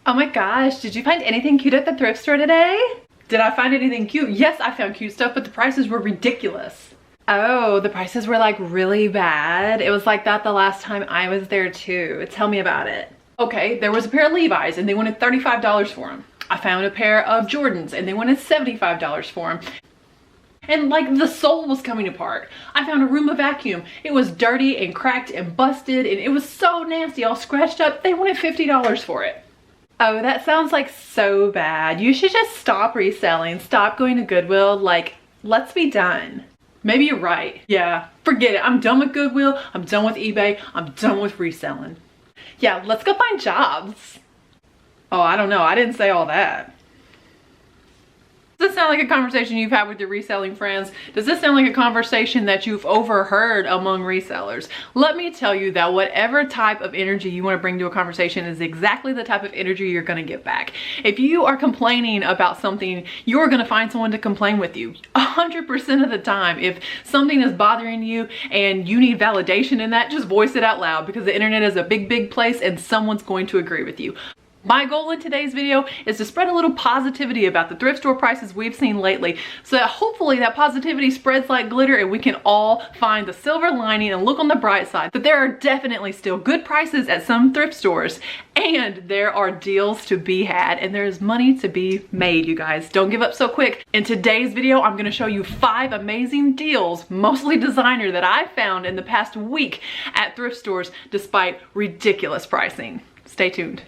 Oh my gosh, did you find anything cute at the thrift store today? Did I find anything cute? Yes, I found cute stuff, but the prices were ridiculous. Oh, the prices were like really bad. It was like that the last time I was there too. Tell me about it. Okay, there was a pair of Levi's and they wanted $35 for them. I found a pair of Jordans and they wanted $75 for them. And like the sole was coming apart. I found a Roomba vacuum. It was dirty and cracked and busted and it was so nasty, all scratched up. They wanted $50 for it. Oh, that sounds like so bad. You should just stop reselling. Stop going to Goodwill. Like, let's be done. Maybe you're right. Yeah, forget it. I'm done with Goodwill. I'm done with eBay. I'm done with reselling. Yeah, let's go find jobs. Oh, I don't know. I didn't say all that. Does this sound like a conversation you've had with your reselling friends? Does this sound like a conversation that you've overheard among resellers? Let me tell you that whatever type of energy you want to bring to a conversation is exactly the type of energy you're going to get back. If you are complaining about something, you're going to find someone to complain with you. 100% of the time, if something is bothering you and you need validation in that, just voice it out loud, because the internet is a big, big place and someone's going to agree with you. My goal in today's video is to spread a little positivity about the thrift store prices we've seen lately, so that hopefully that positivity spreads like glitter and we can all find the silver lining and look on the bright side that there are definitely still good prices at some thrift stores, and there are deals to be had, and there's money to be made, you guys. Don't give up so quick. In today's video, I'm going to show you 5 amazing deals, mostly designer, that I found in the past week at thrift stores despite ridiculous pricing. Stay tuned.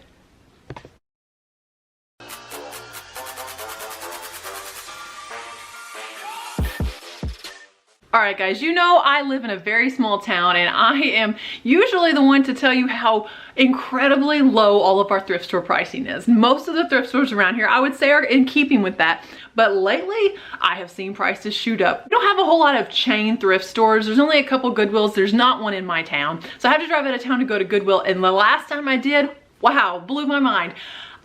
All right, guys, you know I live in a very small town and I am usually the one to tell you how incredibly low all of our thrift store pricing is. Most of the thrift stores around here, I would say, are in keeping with that. But lately, I have seen prices shoot up. We don't have a whole lot of chain thrift stores. There's only a couple Goodwills. There's not one in my town. So I have to drive out of town to go to Goodwill. And the last time I did, wow, blew my mind.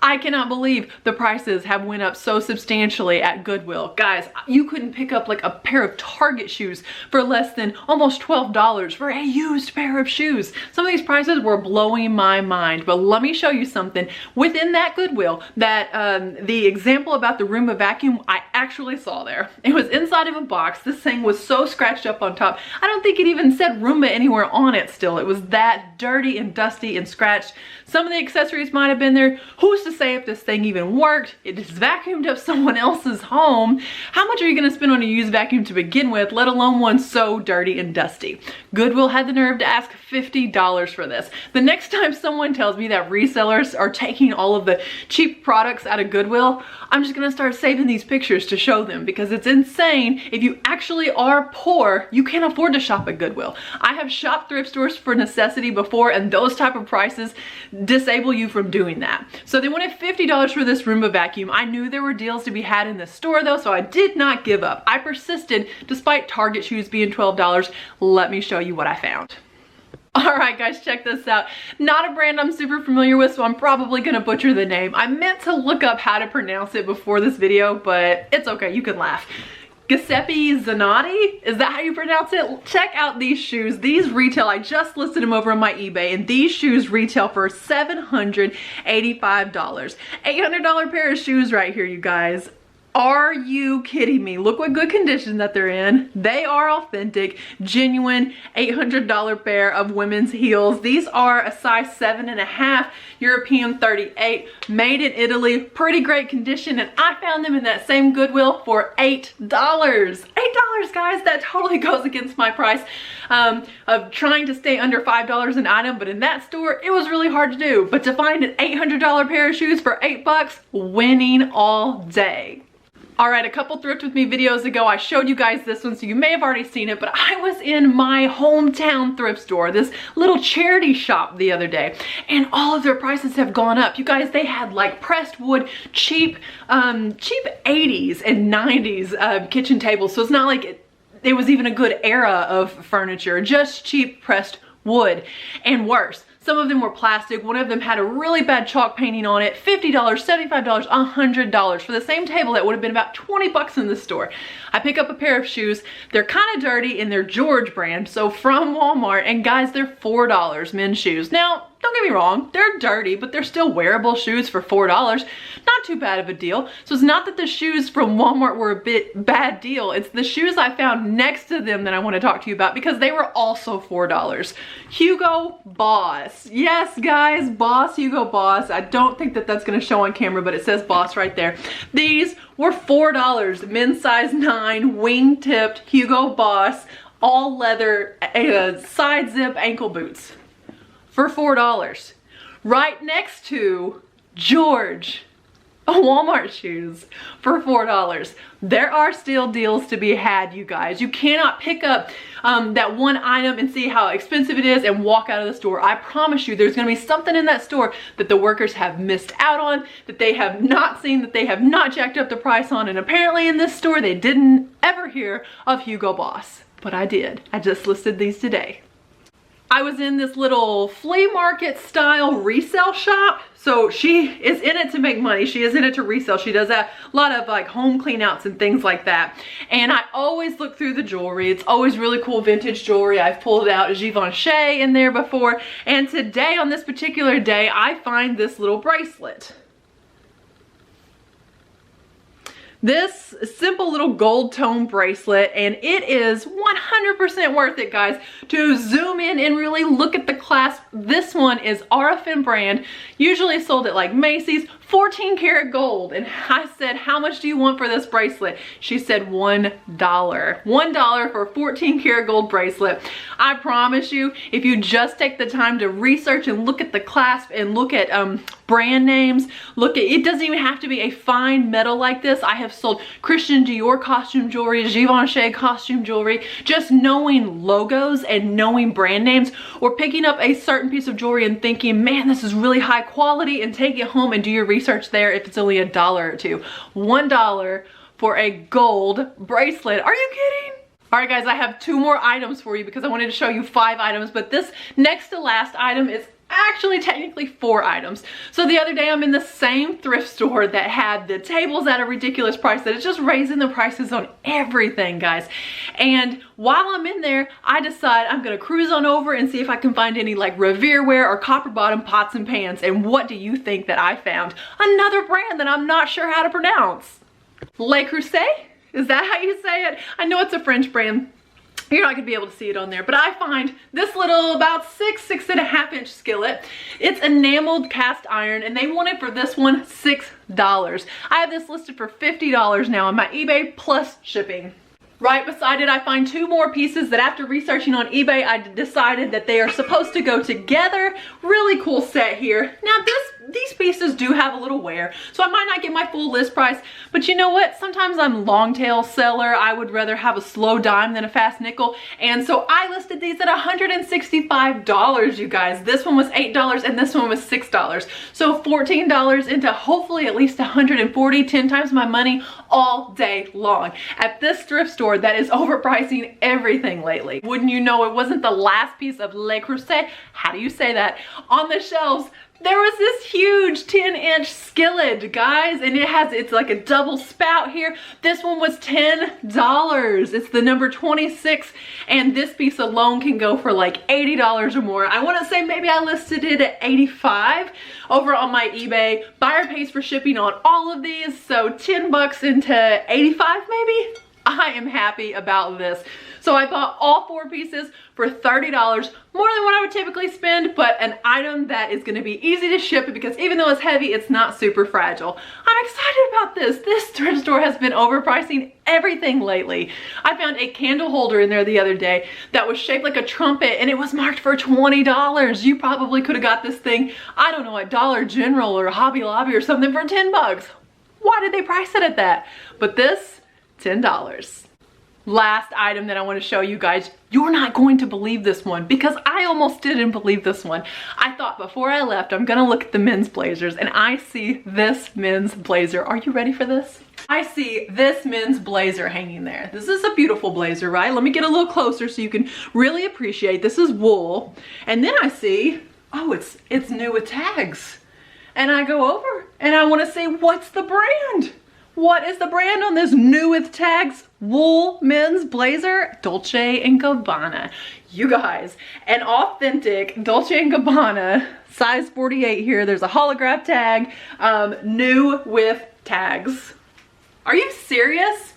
I cannot believe the prices have went up so substantially at Goodwill. Guys, you couldn't pick up like a pair of Target shoes for less than almost $12 for a used pair of shoes. Some of these prices were blowing my mind, but let me show you something within that Goodwill that the example about the Roomba vacuum I actually saw there. It was inside of a box. This thing was so scratched up on top. I don't think it even said Roomba anywhere on it still. It was that dirty and dusty and scratched. Some of the accessories might have been there. Who's to say if this thing even worked? It is vacuumed up someone else's home. How much are you gonna spend on a used vacuum to begin with, let alone one so dirty and dusty? Goodwill had the nerve to ask $50 for this. The next time someone tells me that resellers are taking all of the cheap products out of Goodwill, I'm just gonna start saving these pictures to show them, because it's insane. If you actually are poor, you can't afford to shop at Goodwill. I have shopped thrift stores for necessity before, and those type of prices disable you from doing that. So they wanted $50 for this Roomba vacuum. I knew there were deals to be had in the store though, so I did not give up. I persisted despite Target shoes being $12. Let me show you what I found. All right, guys, check this out. Not a brand I'm super familiar with, so I'm probably gonna butcher the name. I meant to look up how to pronounce it before this video, but it's okay, you can laugh. Giuseppe Zanotti? Is that how you pronounce it? Check out these shoes. These retail, I just listed them over on my eBay, and these shoes retail for $785. $800 pair of shoes right here, you guys. Are you kidding me? Look what good condition that they're in. They are authentic, genuine, $800 pair of women's heels. These are a size 7.5, European 38, made in Italy, pretty great condition, and I found them in that same Goodwill for $8. $8, guys, that totally goes against my price of trying to stay under $5 an item, but in that store, it was really hard to do. But to find an $800 pair of shoes for $8, winning all day. All right, a couple Thrift With Me videos ago, I showed you guys this one, so you may have already seen it, but I was in my hometown thrift store, this little charity shop the other day, and all of their prices have gone up. You guys, they had like pressed wood, cheap 80s and 90s kitchen tables, so it's not like it was even a good era of furniture, just cheap pressed wood. And worse, some of them were plastic. One of them had a really bad chalk painting on it. $50, $75, $100 for the same table that would have been about 20 bucks in the store. I pick up a pair of shoes. They're kind of dirty and they're George brand, so from Walmart, and guys, they're $4 men's shoes. Now, don't get me wrong, they're dirty, but they're still wearable shoes for $4. Not too bad of a deal. So it's not that the shoes from Walmart were a bit bad deal. It's the shoes I found next to them that I want to talk to you about because they were also $4. Hugo Boss. Yes, guys, Boss, Hugo Boss. I don't think that that's going to show on camera, but it says Boss right there. These were $4. Men's size 9, wing-tipped Hugo Boss, all leather, side zip ankle boots for $4. Right next to George, Walmart shoes for $4. There are still deals to be had, you guys. You cannot pick up that one item and see how expensive it is and walk out of the store. I promise you there's gonna be something in that store that the workers have missed out on, that they have not seen, that they have not jacked up the price on, and apparently in this store they didn't ever hear of Hugo Boss. But I did. I just listed these today. I was in this little flea market style resale shop. So she is in it to make money. She is in it to resell. She does a lot of like home clean outs and things like that. And I always look through the jewelry. It's always really cool vintage jewelry. I've pulled out Givenchy in there before. And today, on this particular day, I find this little bracelet. This simple little gold tone bracelet, and it is 100% worth it, guys, to zoom in and really look at the clasp. This one is RFM brand, usually sold at like Macy's, 14 karat gold. And I said, how much do you want for this bracelet? She said $1. $1 for a 14 karat gold bracelet. I promise you, if you just take the time to research and look at the clasp and look at brand names, it doesn't even have to be a fine metal like this. I have sold Christian Dior costume jewelry, Givenchy costume jewelry. Just knowing logos and knowing brand names, or picking up a certain piece of jewelry and thinking, man, this is really high quality, and take it home and do your research there if it's only $1 or $2. $1 for a gold bracelet. Are you kidding? All right, guys, I have 2 more items for you because I wanted to show you 5 items, but this next to last item is actually technically 4 items. So the other day I'm in the same thrift store that had the tables at a ridiculous price, that it's just raising the prices on everything, guys. And while I'm in there, I decide I'm gonna cruise on over and see if I can find any like Revere ware or copper bottom pots and pans. And what do you think that I found? Another brand that I'm not sure how to pronounce. Le Creuset? Is that how you say it? I know it's a French brand. You're not gonna be able to see it on there, but I find this little about 6.5 inch skillet. It's enameled cast iron, and they wanted for this one $6. I have this listed for $50 now on my eBay plus shipping. Right beside it, I find 2 more pieces that after researching on eBay, I decided that they are supposed to go together. Really cool set here. Now these pieces do have a little wear, so I might not get my full list price, but you know what? Sometimes I'm long tail seller. I would rather have a slow dime than a fast nickel. And so I listed these at $165, you guys. This one was $8 and this one was $6. So $14 into hopefully at least $140, 10 times my money all day long. At this thrift store that is overpricing everything lately. Wouldn't you know, it wasn't the last piece of Le Creuset, how do you say that, on the shelves. There was this huge 10-inch skillet, guys, and it's like a double spout here. This one was $10. It's the number 26, and this piece alone can go for like $80 or more. I want to say maybe I listed it at $85 over on my eBay. Buyer pays for shipping on all of these, so 10 bucks into $85 maybe. I am happy about this. So I bought all 4 pieces for $30, more than what I would typically spend, but an item that is gonna be easy to ship because even though it's heavy, it's not super fragile. I'm excited about this. This thrift store has been overpricing everything lately. I found a candle holder in there the other day that was shaped like a trumpet, and it was marked for $20. You probably could have got this thing, I don't know, at Dollar General or Hobby Lobby or something for 10 bucks. Why did they price it at that? But this, $10. Last item that I want to show you guys. You're not going to believe this one because I almost didn't believe this one. I thought before I left, I'm gonna look at the men's blazers, and I see this men's blazer. Are you ready for this? I see this men's blazer hanging there. This is a beautiful blazer, right? Let me get a little closer so you can really appreciate. This is wool. And then I see, oh, it's new with tags. And I go over and I want to say, what's the brand? What is the brand on this new with tags wool men's blazer? Dolce & Gabbana. You guys, an authentic Dolce & Gabbana, size 48 here. There's a holograph tag, new with tags. Are you serious?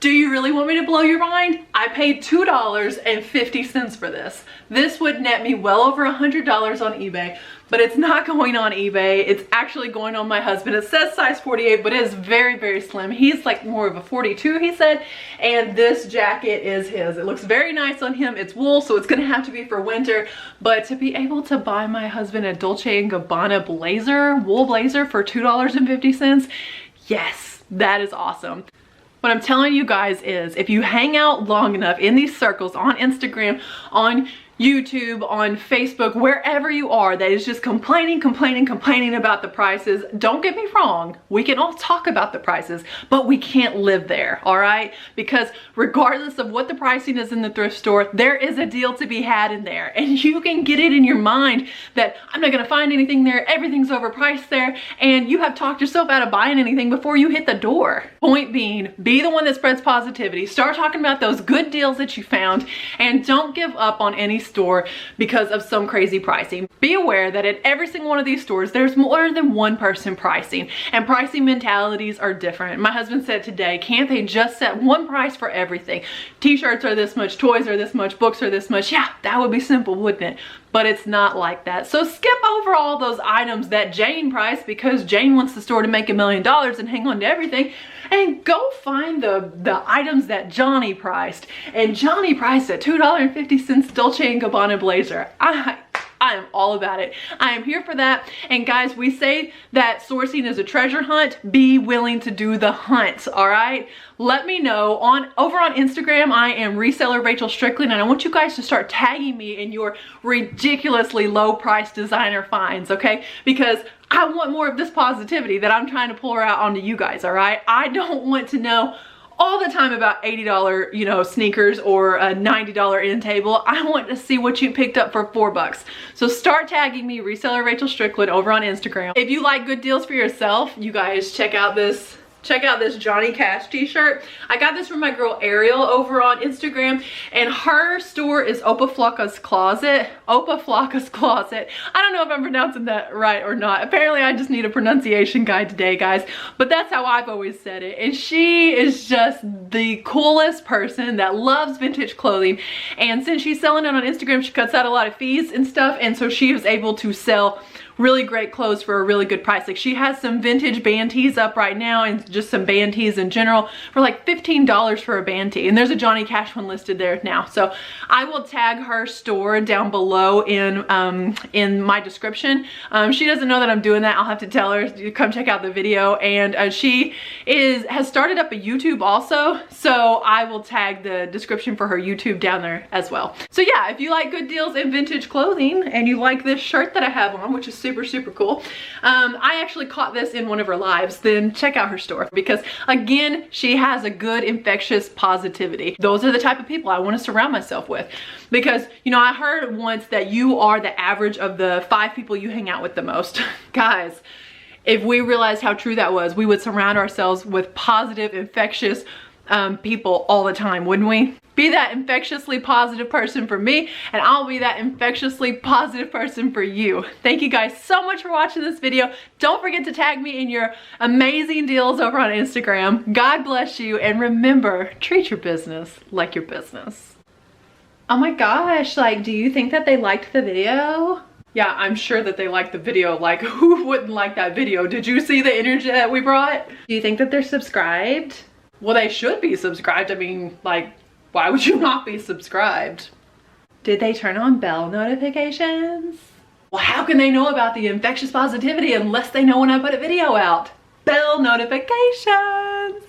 Do you really want me to blow your mind? I paid $2.50 for this. This would net me well over $100 on eBay, but it's not going on eBay. It's actually going on my husband. It says size 48, but it is very, very slim. He's like more of a 42, he said, and this jacket is his. It looks very nice on him. It's wool, so it's gonna have to be for winter, but to be able to buy my husband a Dolce & Gabbana blazer, wool blazer for $2.50, yes, that is awesome. What I'm telling you guys is, if you hang out long enough in these circles on Instagram, on YouTube, on Facebook, wherever you are, that is just complaining about the prices. Don't get me wrong, we can all talk about the prices, but we can't live there, all right? Because regardless of what the pricing is in the thrift store, there is a deal to be had in there. And you can get it in your mind that I'm not gonna find anything there, everything's overpriced there, and you have talked yourself out of buying anything before you hit the door. Point being, be the one that spreads positivity. Start talking about those good deals that you found, and don't give up on any store because of some crazy pricing. Be aware that at every single one of these stores, there's more than one person pricing, and pricing mentalities are different. My husband said today, can't they just set one price for everything? T-shirts are this much, toys are this much, books are this much. Yeah, that would be simple, wouldn't it? But it's not like that. So skip over all those items that Jane priced because Jane wants the store to make $1 million and hang on to everything, and go find the items that Johnny priced. And Johnny priced a $2.50 Dolce & Gabbana blazer. I am all about it. I am here for that. And guys, we say that sourcing is a treasure hunt. Be willing to do the hunt, all right? Let me know over on Instagram. I am reseller Rachel Strickland, and I want you guys to start tagging me in your ridiculously low price designer finds, okay? Because I want more of this positivity that I'm trying to pour out onto you guys, all right? I don't want to know all the time about $80, you know, sneakers or a $90 end table. I want to see what you picked up for $4. So start tagging me, reseller Rachel Strickland, over on Instagram. If you like good deals for yourself, you guys check out this Johnny Cash t-shirt. I got this from my girl Ariel over on Instagram, and her store is OpaFlocka's Closet. OpaFlocka's Closet. I don't know if I'm pronouncing that right or not. Apparently I just need a pronunciation guide today, guys, but that's how I've always said it. And she is just the coolest person that loves vintage clothing, and since she's selling it on Instagram, she cuts out a lot of fees and stuff, and so she was able to sell really great clothes for a really good price. Like, she has some vintage band tees up right now, and just some band tees in general for like $15 for a band tee, and there's a Johnny Cash one listed there now. So I will tag her store down below in my description. She doesn't know that I'm doing that. I'll have to tell her to come check out the video. And she has started up a YouTube also, so I will tag the description for her YouTube down there as well. So yeah, if you like good deals in vintage clothing and you like this shirt that I have on, which is super cool, I actually caught this in one of her lives, then check out her store, because again, she has a good infectious positivity. Those are the type of people I want to surround myself with, because, you know, I heard once that you are the average of the 5 people you hang out with the most. Guys, if we realized how true that was, we would surround ourselves with positive, infectious people all the time, wouldn't we? Be that infectiously positive person for me, and I'll be that infectiously positive person for you. Thank you guys so much for watching this video. Don't forget to tag me in your amazing deals over on Instagram. God bless you, and remember, treat your business like your business. Oh my gosh, like, do you think that they liked the video? Yeah, I'm sure that they liked the video. Like, who wouldn't like that video? Did you see the energy that we brought? Do you think that they're subscribed? Well, they should be subscribed. I mean, like, why would you not be subscribed? Did they turn on bell notifications? Well, how can they know about the infectious positivity unless they know when I put a video out? Bell notifications!